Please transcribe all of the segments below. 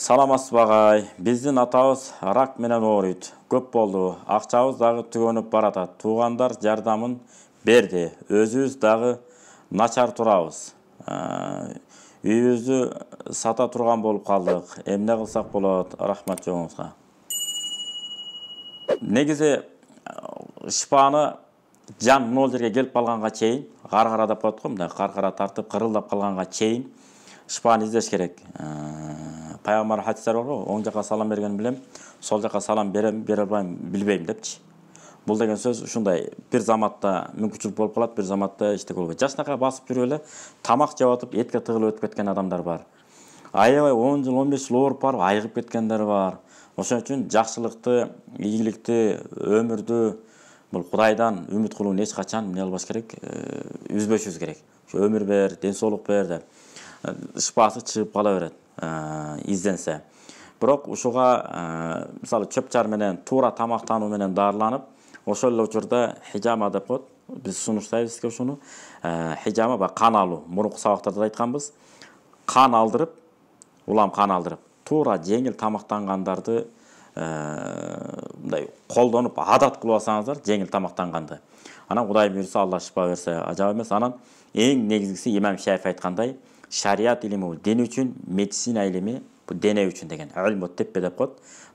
Саламатсыз багай. Биздин атабыз рак менен ооруйт. Көп болду. Акчабыз дагы түгөнүп баратат. Туугандар жардамын берди. Өзүбүз дагы начар турабыз. Үйүбүздү сата турган болуп калдык. Эмне кылсак болот? Рахмат жоңузга. Негизи шпаны жан могул жерге келип калганга чейин, каркара деп коет го, мындай каркара тартып кырылдап калганга чейин шпаны издеш керек. Пайгамбар хадистер бар го, оң жака салам берген билем, сол жака салам берем, бере албайм, билбейм депчи. Бул деген сөз ушундай бир заматта мүмкүнчүлүк болуп калат, бир заматта эчтеке болбойт. Жашынакай басып жүрүп эле тамак жеп атып, этке тыгылып өтүп кеткен адамдар бар. Аябай 10 жыл, 15 жыл ооруп барып айыгып кеткендер бар. Ошон үчүн жакшылыкты, ийгиликти, өмүрдү бул Кудайдан үмүт кылууну эч качан эмне кылбаш керек? Үзбөшүбүз керек. Өмүр бер, ден соолук бер деп. Шпасы чыгып кала берет. Изденсе. Бирок ушуга мисалы чөп чар менен туура тамактануу менен дарыланып, ошол эле учурда хижама деп коет. Биз сунуштайбыз сизге ушуну. Хижама ба кан алуу. Мурунку сабактарда айтканбыз. Кан алдырып, улам кан алдырып, туура жеңил тамактангандарды мындай колдонуп адат кылып алсаңыздар, жеңил тамактанганды. Анан Кудай буйрса, Алла шифа берсе, ажап эмес. Анан эң негизгиси Имам Шафи айткандай, шарият илими бул дин үчүн, медицина илими бул дене үчүн деген. Илм теппе деп коет,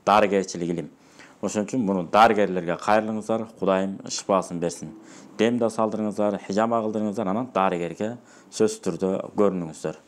дарыгерчилик илим. Ошон үчүн муну дарыгерлерге кайрылыңыздар, Кудайым шифасын берсин. Дем да салдырыңыздар, хижама кылдырыңыздар, анан дарыгерге сөзсүз түрдө көрүнүңүздөр.